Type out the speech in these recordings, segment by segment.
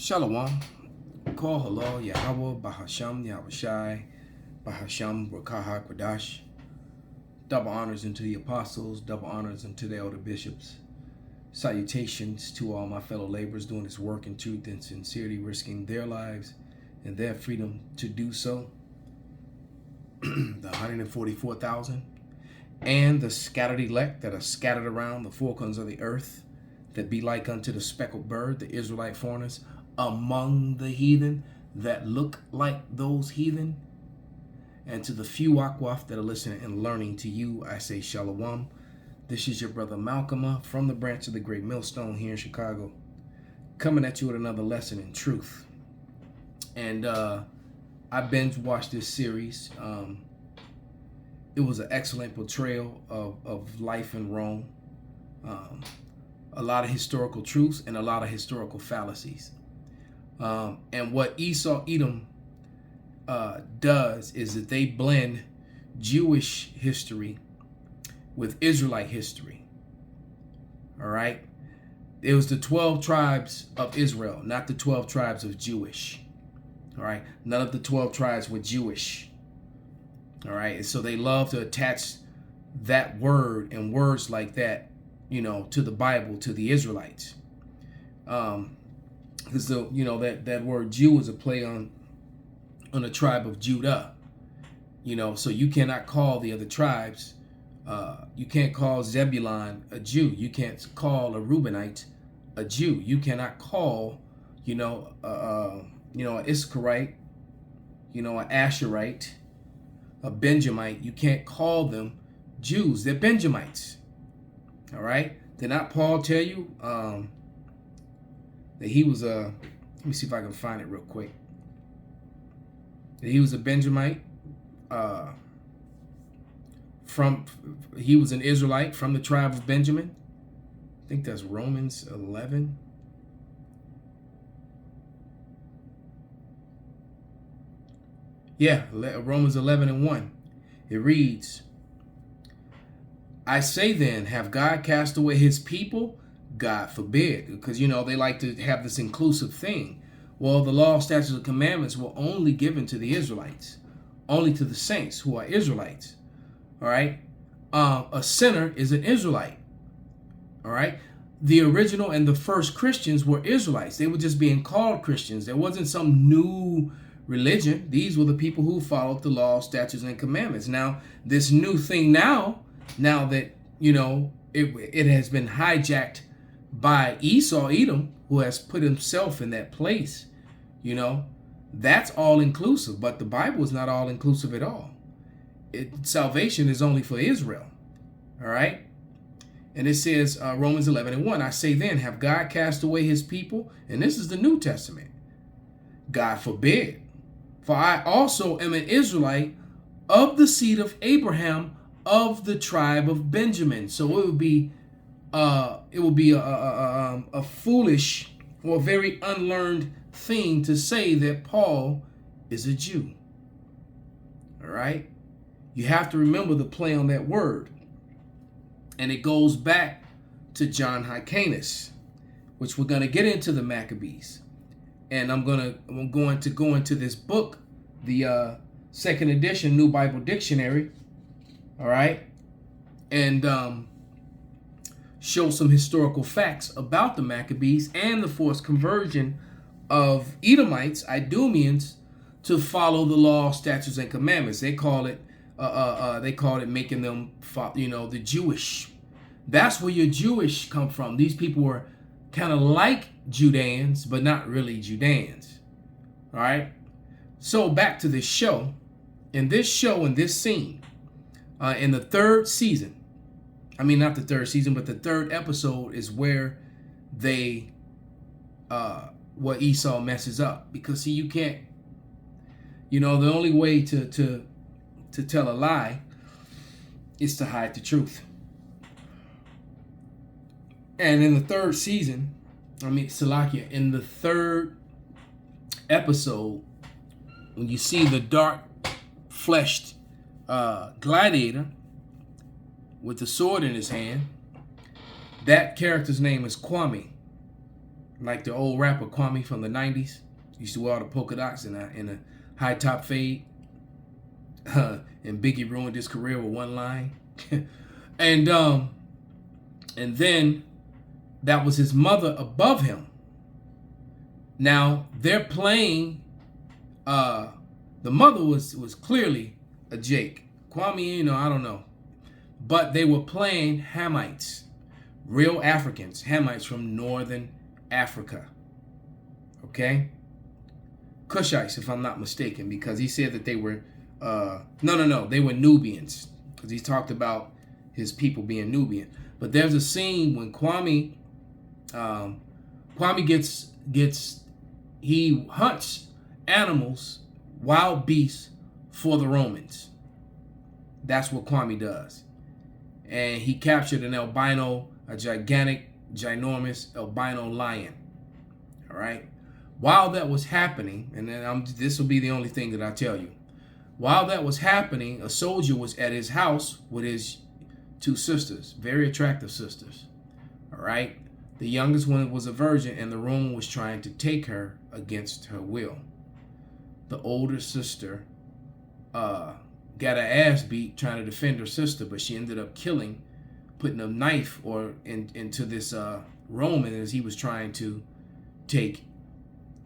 Shalom. Call hello Yahweh Bahasham Yahushai Bahasham Rakaha Kwadash. Double honors unto the apostles, double honors unto the elder bishops. Salutations to all my fellow laborers doing this work in truth and sincerity, risking their lives and their freedom to do so. The 144,000 and the scattered elect that are scattered around the four corners of the earth, that be like unto the speckled bird, the Israelite foreigners among the heathen that look like those heathen. And to the few Akwaf that are listening and learning, to you I say Shalom. This is your brother Malcolm from the branch of the Great Millstone here in Chicago, coming at you with another lesson in truth. And I binge watched this series. It was an excellent portrayal of life in Rome. A lot of historical truths and a lot of historical fallacies. And what Esau Edom does is that they blend Jewish history with Israelite history. All right? It was the 12 tribes of Israel, not the 12 tribes of Jewish. All right? None of the 12 tribes were Jewish. All right? And so they love to attach that word and words like that, to the Bible, to the Israelites. Because that word Jew is a play on the tribe of Judah. So you cannot call the other tribes. You can't call Zebulon a Jew. You can't call a Reubenite a Jew. You cannot call, an Issacharite, an Asherite, a Benjamite. You can't call them Jews. They're Benjamites. All right. Did not Paul tell you that he was let me see if I can find it real quick. That he was a Benjamite. He was an Israelite from the tribe of Benjamin. I think that's Romans 11. Yeah, Romans 11:1. It reads, I say then, have God cast away his people? God forbid. Because, they like to have this inclusive thing. Well, the law, statutes, and commandments were only given to the Israelites. Only to the saints who are Israelites. All right? A sinner is an Israelite. All right? The original and the first Christians were Israelites. They were just being called Christians. There wasn't some new religion. These were the people who followed the law, statutes, and commandments. Now, this new thing now that, it has been hijacked by Esau Edom, who has put himself in that place, that's all inclusive. But the Bible is not all inclusive at all. Salvation is only for Israel. All right. And it says, Romans 11:1, I say then, have God cast away his people? And this is the New Testament. God forbid. For I also am an Israelite of the seed of Abraham, of the tribe of Benjamin. So it would be a foolish or very unlearned thing to say that Paul is a Jew. All right? You have to remember the play on that word. And it goes back to John Hyrcanus, which we're going to get into the Maccabees. And I'm going to go into this book, the second edition New Bible Dictionary. All right? And show some historical facts about the Maccabees and the forced conversion of Edomites, Idumeans, to follow the law, statutes, and commandments. They call it making them, the Jewish. That's where your Jewish come from. These people were kind of like Judeans, but not really Judeans. All right. So back to this show. In this scene, in the third season, not the third season, but the third episode is where what Esau messes up. Because see, you can't, the only way to tell a lie is to hide the truth. And in the third season, Salakia, in the third episode, when you see the dark-fleshed gladiator with the sword in his hand, that character's name is Kwame. like the old rapper Kwame from the 90s. Used to wear all the polka dots in a high top fade. And Biggie ruined his career with one line. and then that was his mother above him. Now they're playing. The mother was clearly a Jake. Kwame, I don't know, but they were playing Hamites, real Africans, Hamites from northern Africa. Okay, Cushites, if I'm not mistaken, because he said that they were no, they were Nubians, because he talked about his people being Nubian. But there's a scene when Kwame he hunts animals, wild beasts, for the Romans. That's what Kwame does. And he captured an albino, a gigantic, ginormous albino lion. All right. While that was happening, and then this will be the only thing that I tell you. While that was happening, a soldier was at his house with his two sisters, very attractive sisters. All right. The youngest one was a virgin, and the Roman was trying to take her against her will. The older sister got her ass beat trying to defend her sister, but she ended up putting a knife into this Roman as he was trying to take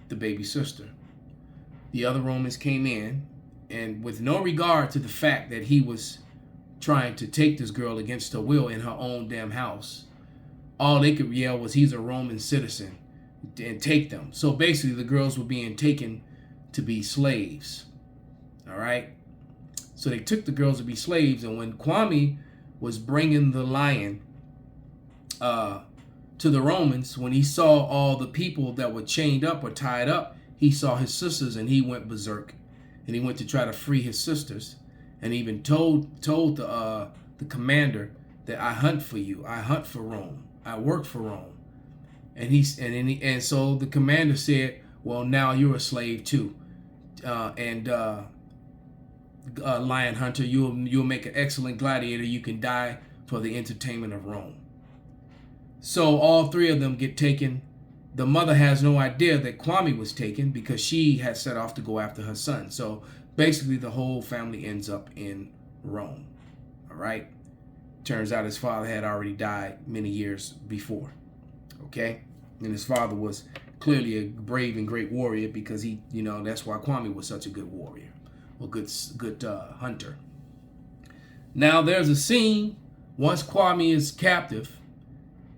the baby sister. The other Romans came in, and with no regard to the fact that he was trying to take this girl against her will in her own damn house, all they could yell was, "He's a Roman citizen," and take them. So basically the girls were being taken to be slaves. All right. So they took the girls to be slaves. And when Kwame was bringing the lion to the Romans, when he saw all the people that were chained up or tied up, he saw his sisters and he went berserk. And he went to try to free his sisters. And even told the commander that, "I hunt for you. I hunt for Rome. I work for Rome." And so the commander said, "Well, now you're a slave too. Lion hunter, you'll make an excellent gladiator. You can die for the entertainment of Rome." So all three of them get taken. The mother has no idea that Kwame was taken because she had set off to go after her son. So basically the whole family ends up in Rome. All right. Turns out his father had already died many years before. Okay. And his father was clearly a brave and great warrior because that's why Kwame was such a good warrior, or good hunter. Now there's a scene, once Kwame is captive,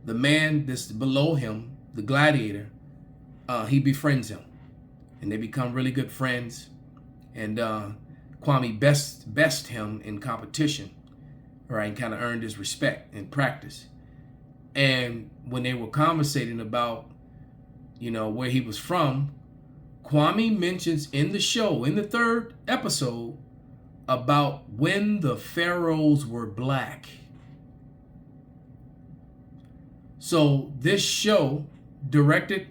the man that's below him, the gladiator, he befriends him, and they become really good friends. And Kwame best him in competition, right, and kind of earned his respect in practice. And when they were conversating about, where he was from, Kwame mentions in the show, in the third episode, about when the pharaohs were black. So this show directed,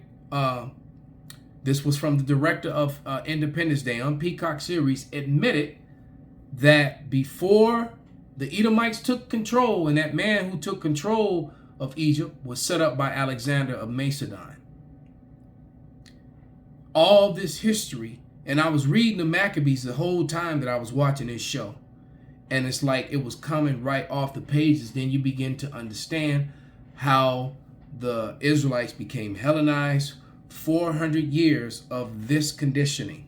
this was from the director of Independence Day on Peacock series, admitted that before the Edomites took control, and that man who took control of Egypt was set up by Alexander of Macedon. All this history, and I was reading the Mccabes the whole time that I was watching this show, and it's like it was coming right off the pages. Then you begin to understand how the Israelites became Hellenized. 400 years of this conditioning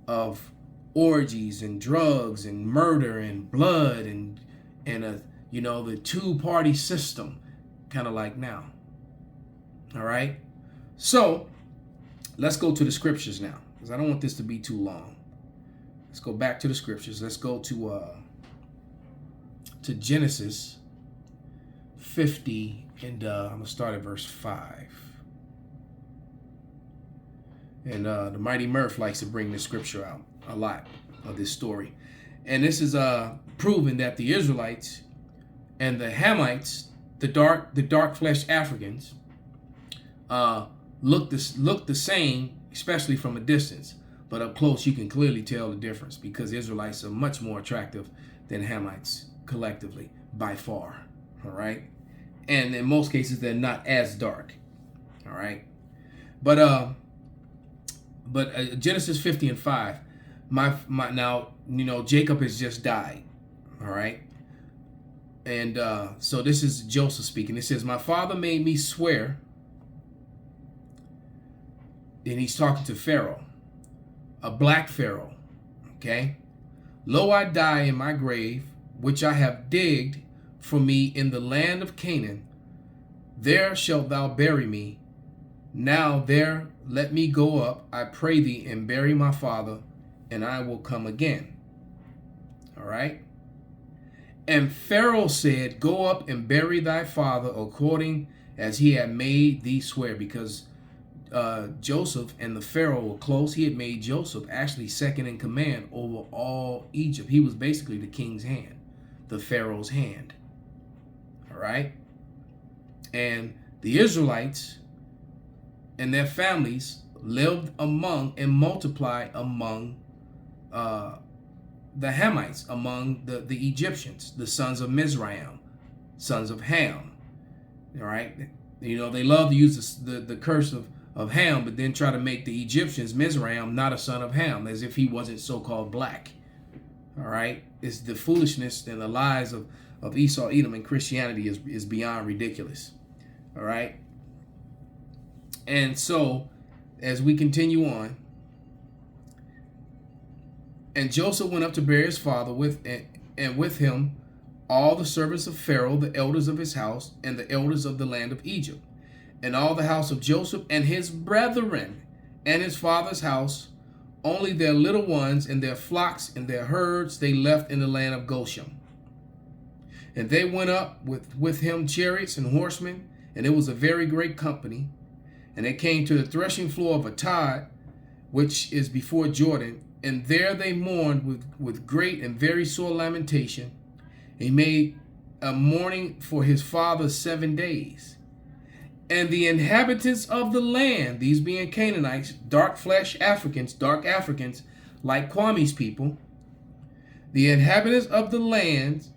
of orgies and drugs and murder and blood and the two-party system, kind of like now. All right. So let's go to the scriptures now, because I don't want this to be too long. Let's go back to the scriptures. Let's go to Genesis 50, and I'm going to start at verse 5. And the Mighty Murph likes to bring this scripture out a lot of this story. And this is proving that the Israelites and the Hamites, the dark-fleshed Africans, look the same, especially from a distance. But up close, you can clearly tell the difference, because Israelites are much more attractive than Hamites collectively, by far. All right. And in most cases, they're not as dark. All right. But Genesis 50 and 5. My now, Jacob has just died. All right. And so this is Joseph speaking. It says, my father made me swear. And he's talking to Pharaoh, a black Pharaoh. Okay. Lo, I die in my grave, which I have digged for me in the land of Canaan. There shalt thou bury me. Now there let me go up, I pray thee, and bury my father, and I will come again. All right. And Pharaoh said, go up and bury thy father according as he had made thee swear. Because Joseph and the Pharaoh were close. He had made Joseph actually second in command over all Egypt. He was basically the king's hand, the Pharaoh's hand. All right. And the Israelites and their families lived among and multiplied among the Hamites, among the Egyptians, the sons of Mizraim, sons of Ham. All right. They love to use the curse of Ham, but then try to make the Egyptians, Mizraim, not a son of Ham, as if he wasn't so-called black. All right. It's the foolishness and the lies of Esau, Edom, and Christianity is beyond ridiculous. All right. And so, as we continue on, and Joseph went up to bury his father and with him all the servants of Pharaoh, the elders of his house, and the elders of the land of Egypt, and all the house of Joseph and his brethren, and his father's house. Only their little ones and their flocks and their herds they left in the land of Goshen. And they went up with him chariots and horsemen, and it was a very great company. And they came to the threshing floor of Atad, which is before Jordan, and there they mourned with great and very sore lamentation. He made a mourning for his father 7 days. And the inhabitants of the land, these being Canaanites, dark Africans, like Kwame's people, the inhabitants of the land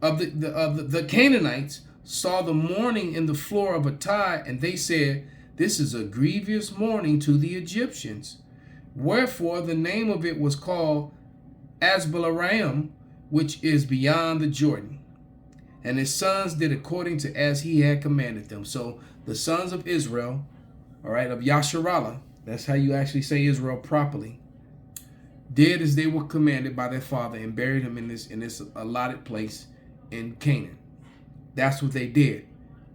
of the Canaanites saw the mourning in the floor of Atad, and they said, this is a grievous mourning to the Egyptians. Wherefore the name of it was called Asbalaram, which is beyond the Jordan. And his sons did according to as he had commanded them. So the sons of Israel, all right, of Yasharallah, that's how you actually say Israel properly, did as they were commanded by their father and buried him in this allotted place in Canaan. That's what they did.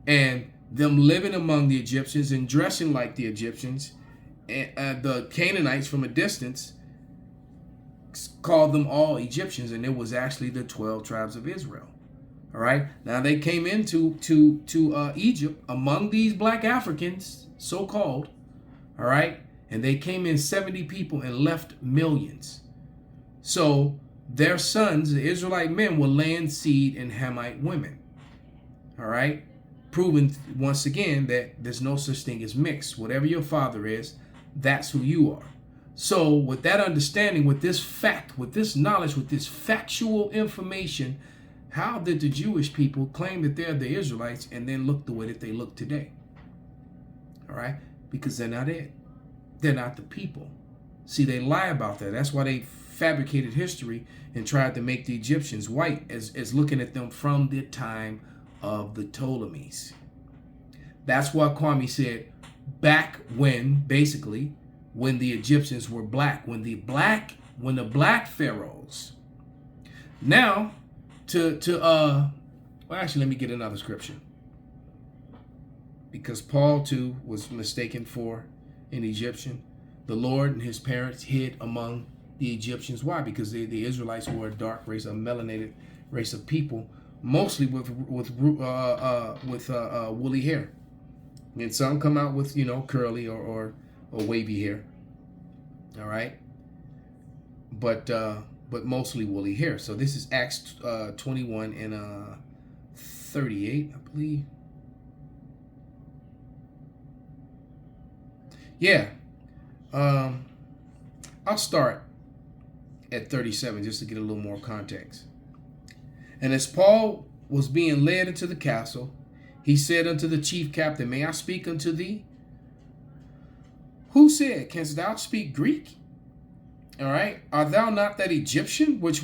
And them living among the Egyptians and dressing like the Egyptians, and the Canaanites from a distance called them all Egyptians, and it was actually the 12 tribes of Israel. All right. Now they came into Egypt among these black Africans, so-called. All right. And they came in 70 people and left millions. So their sons, the Israelite men, were laying seed in Hamite women. All right. Proving once again that there's no such thing as mixed. Whatever your father is, that's who you are. So with that understanding, with this fact, with this knowledge, with this factual information, how did the Jewish people claim that they're the Israelites and then look the way that they look today? All right. Because they're not it. They're not the people. See, they lie about that. That's why they fabricated history and tried to make the Egyptians white as looking at them from the time of the Ptolemies. That's why Kwame said back when, basically, when the Egyptians were black, when the black pharaohs. Now, well, actually, let me get another scripture. Because Paul, too, was mistaken for an Egyptian. The Lord and his parents hid among the Egyptians. Why? Because the Israelites were a dark race, a melanated race of people, mostly with woolly hair. And some come out with, curly or wavy hair. All right. But mostly woolly hair. So this is Acts 21 and 38, I believe. Yeah. I'll start at 37 just to get a little more context. And as Paul was being led into the castle, he said unto the chief captain, May I speak unto thee? Who said, canst thou speak Greek? All right. Art thou not that Egyptian which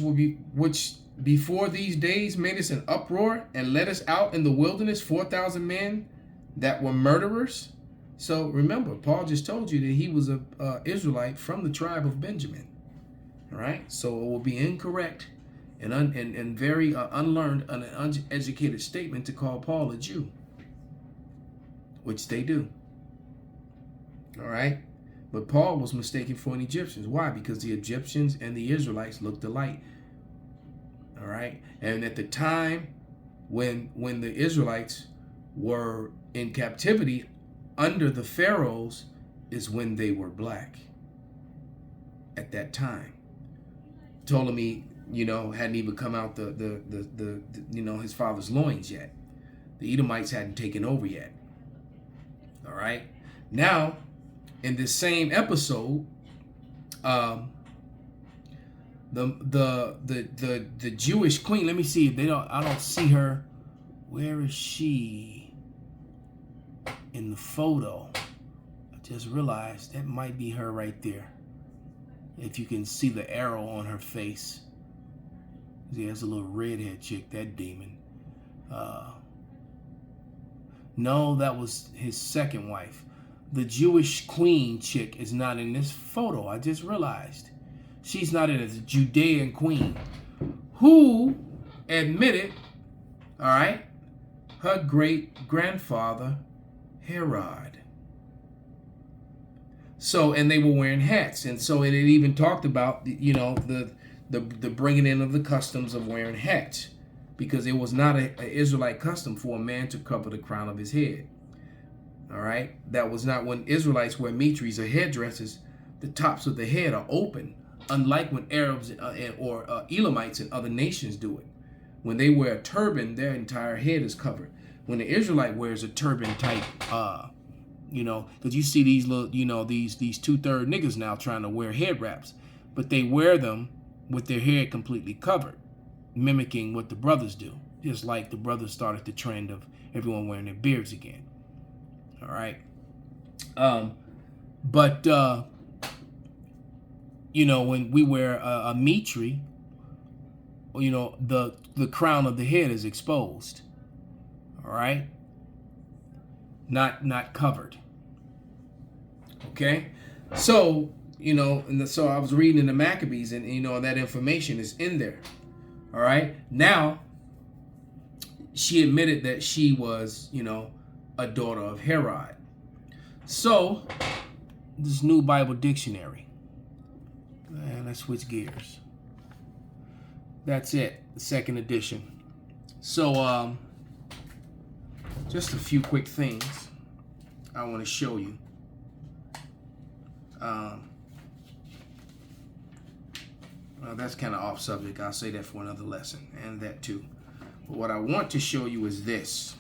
before these days made us an uproar and led us out in the wilderness 4,000 men that were murderers? So remember, Paul just told you that he was a Israelite from the tribe of Benjamin. All right. So it will be incorrect and very unlearned and uneducated statement to call Paul a Jew, which they do. All right. But Paul was mistaken for an Egyptian. Why? Because the Egyptians and the Israelites looked alike. All right. And at the time when the Israelites were in captivity under the pharaohs is when they were black. At that time. Ptolemy, hadn't even come out the his father's loins yet. The Edomites hadn't taken over yet. All right. Now, in this same episode, the Jewish queen. Let me see if I don't see her. Where is she in the photo? I just realized that might be her right there. If you can see the arrow on her face. There's a little redhead chick, that demon. No, that was his second wife. The Jewish queen chick is not in this photo. I just realized. She's not in it. It's a Judean queen who admitted, all right, her great-grandfather, Herod. So, and they were wearing hats. And so it even talked about, the bringing in of the customs of wearing hats, because it was not an Israelite custom for a man to cover the crown of his head. All right. That was not when Israelites wear mitres or headdresses. The tops of the head are open, unlike when Arabs or Elamites and other nations do it. When they wear a turban, their entire head is covered. When the Israelite wears a turban type, because you see these little, these 2/3 niggas now trying to wear head wraps, but they wear them with their head completely covered, mimicking what the brothers do. Just like the brothers started the trend of everyone wearing their beards again. All right. When we wear a mitre, the crown of the head is exposed. All right. Not covered. Okay. So, so I was reading in the Mccabes, and, that information is in there. All right. Now, she admitted that she was, a daughter of Herod. So, this New Bible Dictionary. And let's switch gears. That's it. The second edition. So, just a few quick things I want to show you. Well, that's kind of off subject. I'll say that for another lesson, and that too. But what I want to show you is this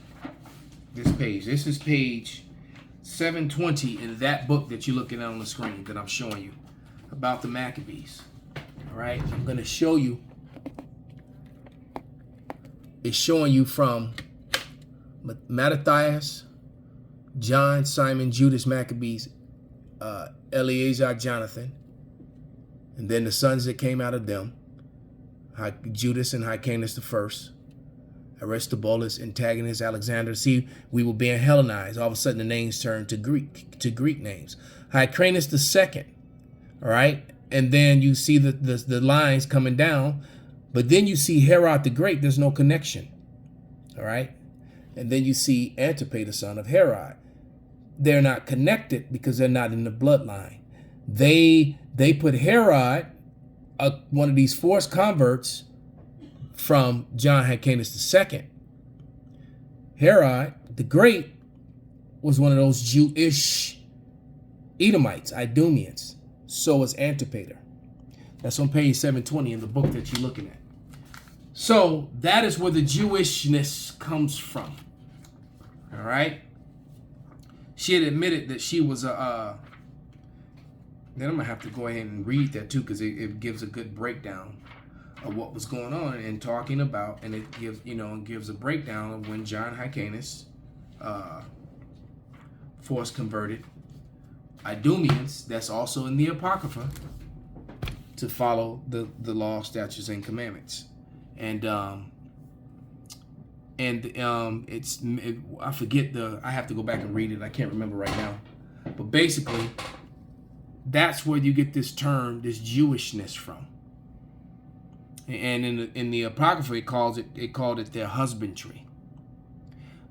page. This is page 720 in that book that you're looking at on the screen that I'm showing you about the Maccabees. All right, I'm going to show you. It's showing you from Mattathias, John, Simon, Judas, Maccabees, Eleazar, Jonathan, and then the sons that came out of them, Judas and Hyrcanus the first, Aristobulus, Antagonist, Alexander. See, we were being Hellenized. All of a sudden, the names turned to Greek names. Hyrcanus the second, all right, and then you see the lines coming down, but then you see Herod the Great. There's no connection, all right, and then you see Antipater, son of Herod. They're not connected because they're not in the bloodline. They put Herod, one of these forced converts from John Hyrcanus II. Herod the Great was one of those Jewish Edomites, Idumeans. So is Antipater. That's on page 720 in the book that you're looking at. So that is where the Jewishness comes from. All right. She had admitted that she was a. Then I'm gonna have to go ahead and read that too, because it gives a good breakdown of what was going on and talking about, and it gives a breakdown of when John Hyrcanus force converted Idumeans, that's also in the Apocrypha, to follow the law, statutes, and commandments. And I forget I have to go back and read it. I can't remember right now. But basically, that's where you get this term, this Jewishness from. And in the Apocrypha, it called it their husbandry.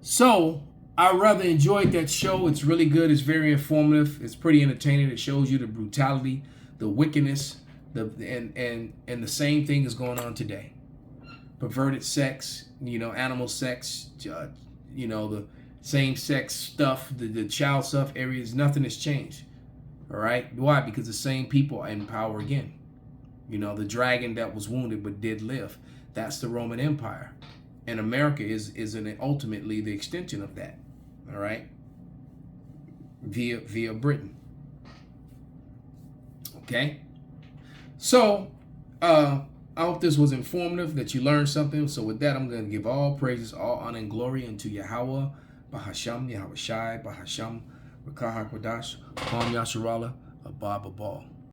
So I rather enjoyed that show. It's really good. It's very informative. It's pretty entertaining. It shows you the brutality, the wickedness, and the same thing is going on today. Perverted sex, animal sex, the same sex stuff, the child stuff areas. Nothing has changed. All right. Why? Because the same people are in power again. The dragon that was wounded but did live. That's the Roman Empire. And America is ultimately the extension of that. All right. Via Britain. Okay. So, I hope this was informative, that you learned something. So with that, I'm going to give all praises, all honor and glory unto Yahweh, Bahasham, Yahweh Shai, Bahasham, Rakah HaKodash, Kwam Yasharallah, Abba Babal.